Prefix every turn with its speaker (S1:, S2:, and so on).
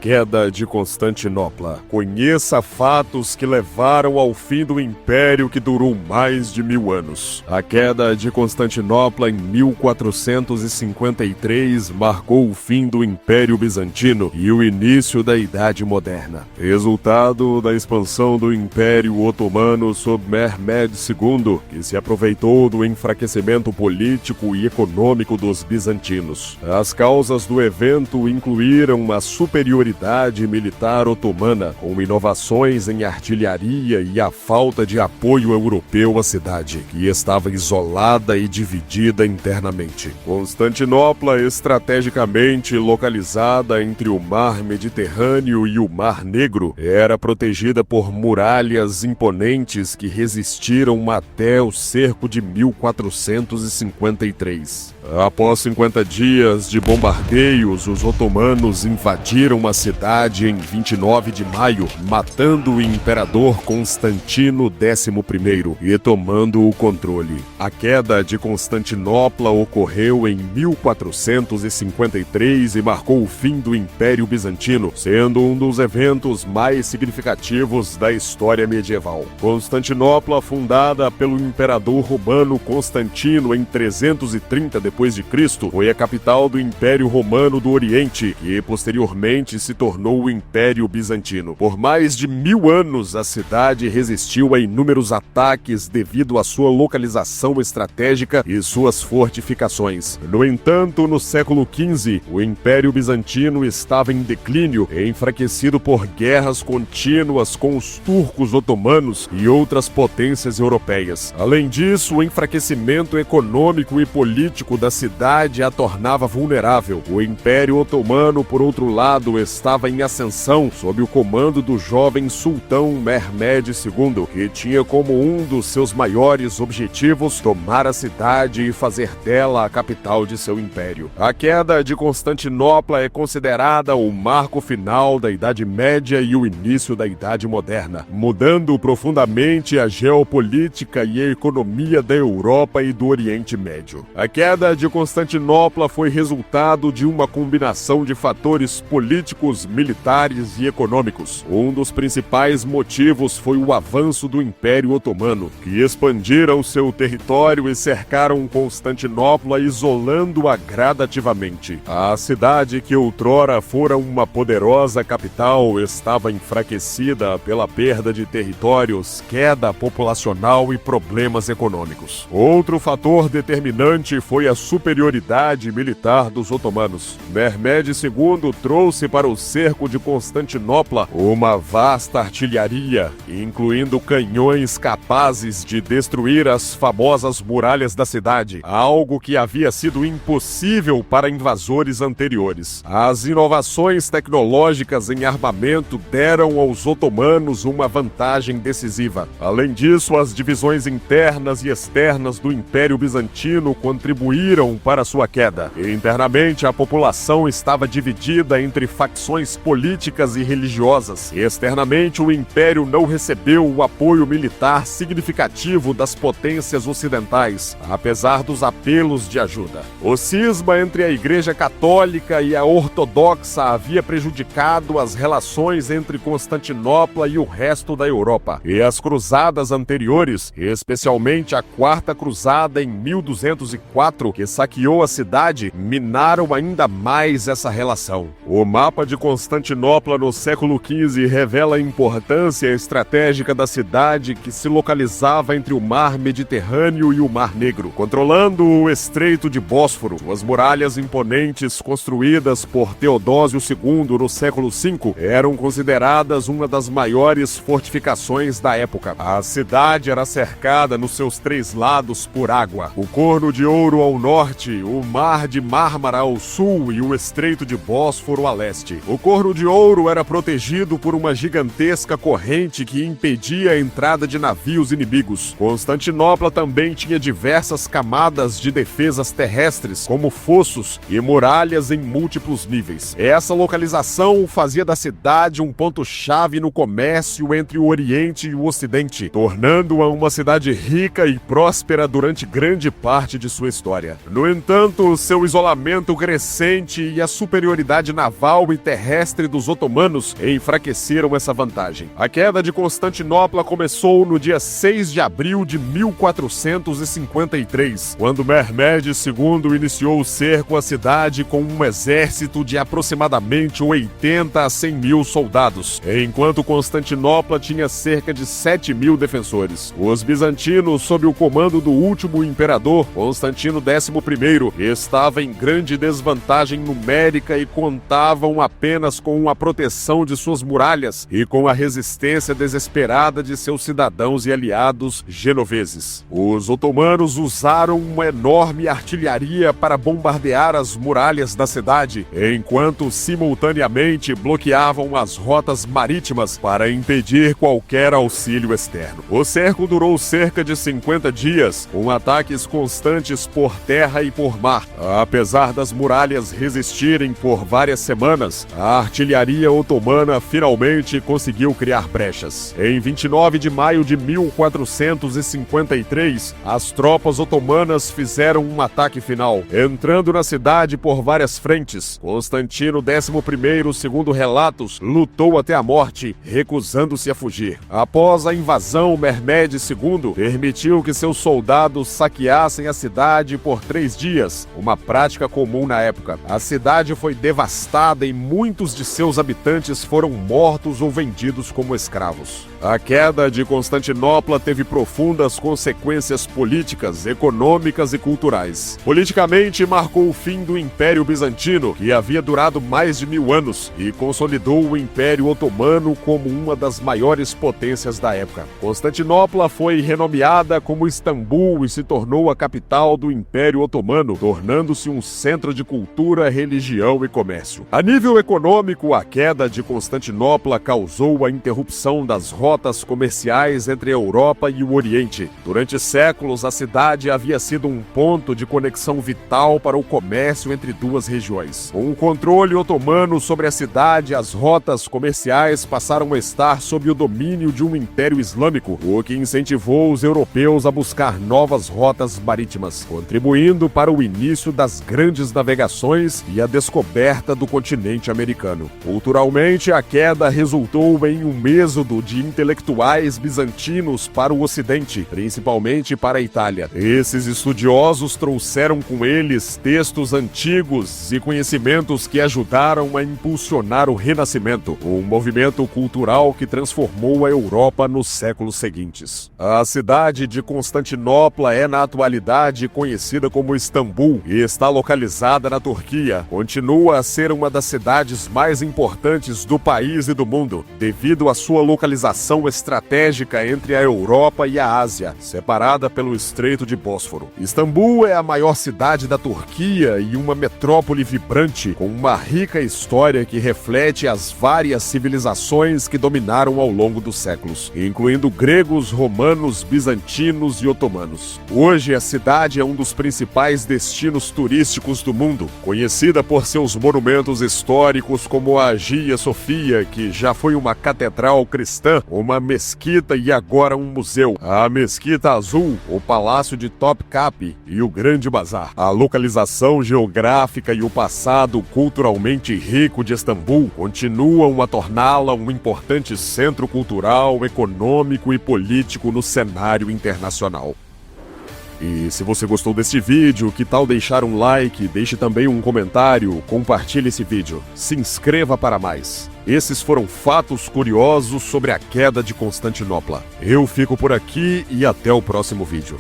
S1: queda de Constantinopla. Conheça fatos que levaram ao fim do império que durou mais de 1000 anos. A queda de Constantinopla em 1453 marcou o fim do Império Bizantino e o início da Idade Moderna. Resultado da expansão do Império Otomano sob Mehmed II, que se aproveitou do enfraquecimento político e econômico dos bizantinos. As causas do evento incluíram a superioridade militar otomana, com inovações em artilharia e a falta de apoio europeu à cidade, que estava isolada e dividida internamente. Constantinopla, estrategicamente localizada entre o Mar Mediterrâneo e o Mar Negro, era protegida por muralhas imponentes que resistiram até o cerco de 1453. Após 50 dias de bombardeios, os otomanos invadiram a cidade em 29 de maio, matando o imperador Constantino XI e tomando o controle. A queda de Constantinopla ocorreu em 1453 e marcou o fim do Império Bizantino, sendo um dos eventos mais significativos da história medieval. Constantinopla, fundada pelo imperador romano Constantino em 330 d.C., foi a capital do Império Romano do Oriente, que posteriormente se tornou o Império Bizantino. Por mais de 1000 anos, a cidade resistiu a inúmeros ataques devido à sua localização estratégica e suas fortificações. No entanto, no século XV, o Império Bizantino estava em declínio, enfraquecido por guerras contínuas com os turcos otomanos e outras potências europeias. Além disso, o enfraquecimento econômico e político da cidade a tornava vulnerável. O Império Otomano, por outro lado, estava em ascensão sob o comando do jovem sultão Mehmed II, que tinha como um dos seus maiores objetivos tomar a cidade e fazer dela a capital de seu império. A queda de Constantinopla é considerada o marco final da Idade Média e o início da Idade Moderna, mudando profundamente a geopolítica e a economia da Europa e do Oriente Médio. A queda de Constantinopla foi resultado de uma combinação de fatores políticos, militares e econômicos. Um dos principais motivos foi o avanço do Império Otomano, que expandiram seu território e cercaram Constantinopla, isolando-a gradativamente. A cidade, que outrora fora uma poderosa capital, estava enfraquecida pela perda de territórios, queda populacional e problemas econômicos. Outro fator determinante foi a superioridade militar dos otomanos. Mehmed II trouxe para o cerco de Constantinopla uma vasta artilharia, incluindo canhões capazes de destruir as famosas muralhas da cidade, algo que havia sido impossível para invasores anteriores. As inovações tecnológicas em armamento deram aos otomanos uma vantagem decisiva. Além disso, as divisões internas e externas do Império Bizantino contribuíram para sua queda. Internamente, a população estava dividida entre facções políticas e religiosas. Externamente, o Império não recebeu o apoio militar significativo das potências ocidentais, apesar dos apelos de ajuda. O cisma entre a Igreja Católica e a Ortodoxa havia prejudicado as relações entre Constantinopla e o resto da Europa, e as cruzadas anteriores, especialmente a Quarta Cruzada em 1204, que saqueou a cidade, minaram ainda mais essa relação. O mapa de Constantinopla no século XV revela a importância estratégica da cidade, que se localizava entre o Mar Mediterrâneo e o Mar Negro, controlando o Estreito de Bósforo. Suas muralhas imponentes, construídas por Teodósio II no século V, eram consideradas uma das maiores fortificações da época. A cidade era cercada nos seus 3 lados por água: o Corno de Ouro ao norte, o Mar de Mármara ao sul e o Estreito de Bósforo a leste. O Corno de Ouro era protegido por uma gigantesca corrente que impedia a entrada de navios inimigos. Constantinopla também tinha diversas camadas de defesas terrestres, como fossos e muralhas em múltiplos níveis. Essa localização fazia da cidade um ponto-chave no comércio entre o Oriente e o Ocidente, tornando-a uma cidade rica e próspera durante grande parte de sua história. No entanto, seu isolamento crescente e a superioridade naval e terrestre dos otomanos enfraqueceram essa vantagem. A queda de Constantinopla começou no dia 6 de abril de 1453, quando Mehmed II iniciou o cerco à cidade com um exército de aproximadamente 80 a 100 mil soldados, enquanto Constantinopla tinha cerca de 7 mil defensores. Os bizantinos, sob o comando do último imperador, Constantino XI, estavam em grande desvantagem numérica e contavam apenas com a proteção de suas muralhas e com a resistência desesperada de seus cidadãos e aliados genoveses. Os otomanos usaram uma enorme artilharia para bombardear as muralhas da cidade, enquanto simultaneamente bloqueavam as rotas marítimas para impedir qualquer auxílio externo. O cerco durou cerca de 50 dias, com ataques constantes por terra e por mar. Apesar das muralhas resistirem por várias semanas, a artilharia otomana finalmente conseguiu criar brechas. Em 29 de maio de 1453, as tropas otomanas fizeram um ataque final, entrando na cidade por várias frentes. Constantino XI, segundo relatos, lutou até a morte, recusando-se a fugir. Após a invasão, Mehmed II permitiu que seus soldados saqueassem a cidade por 3 dias, uma prática comum na época. A cidade foi devastada e muitos de seus habitantes foram mortos ou vendidos como escravos. A queda de Constantinopla teve profundas consequências políticas, econômicas e culturais. Politicamente, marcou o fim do Império Bizantino, que havia durado mais de 1000 anos, e consolidou o Império Otomano como uma das maiores potências da época. Constantinopla foi renomeada como Istambul e se tornou a capital do Império Otomano, tornando-se um centro de cultura, religião e comércio. A nível econômico, a queda de Constantinopla causou a interrupção das rotas comerciais entre a Europa e o Oriente. Durante séculos, a cidade havia sido um ponto de conexão vital para o comércio entre duas regiões. Com o controle otomano sobre a cidade, as rotas comerciais passaram a estar sob o domínio de um império islâmico, o que incentivou os europeus a buscar novas rotas marítimas, contribuindo para o início das grandes navegações e a descoberta do continente americano. Culturalmente, a queda resultou em um êxodo de intelectuais bizantinos para o Ocidente, principalmente para a Itália. Esses estudiosos trouxeram com eles textos antigos e conhecimentos que ajudaram a impulsionar o Renascimento, um movimento cultural que transformou a Europa nos séculos seguintes. A cidade de Constantinopla é, na atualidade, conhecida como Istambul e está localizada na Turquia. Continua a ser uma das cidades mais importantes do país e do mundo, devido à sua localização estratégica entre a Europa e a Ásia, separada pelo Estreito de Bósforo. Istambul é a maior cidade da Turquia e uma metrópole vibrante, com uma rica história que reflete as várias civilizações que dominaram ao longo dos séculos, incluindo gregos, romanos, bizantinos e otomanos. Hoje, a cidade é um dos principais destinos turísticos do mundo, conhecida por seus monumentos históricos como a Hagia Sofia, que já foi uma catedral cristã, uma mesquita e agora um museu, a Mesquita Azul, o Palácio de Topkapi e o Grande Bazar. A localização geográfica e o passado culturalmente rico de Istambul continuam a torná-la um importante centro cultural, econômico e político no cenário internacional. E se você gostou deste vídeo, que tal deixar um like, deixe também um comentário, compartilhe esse vídeo, se inscreva para mais. Esses foram fatos curiosos sobre a queda de Constantinopla. Eu fico por aqui e até o próximo vídeo.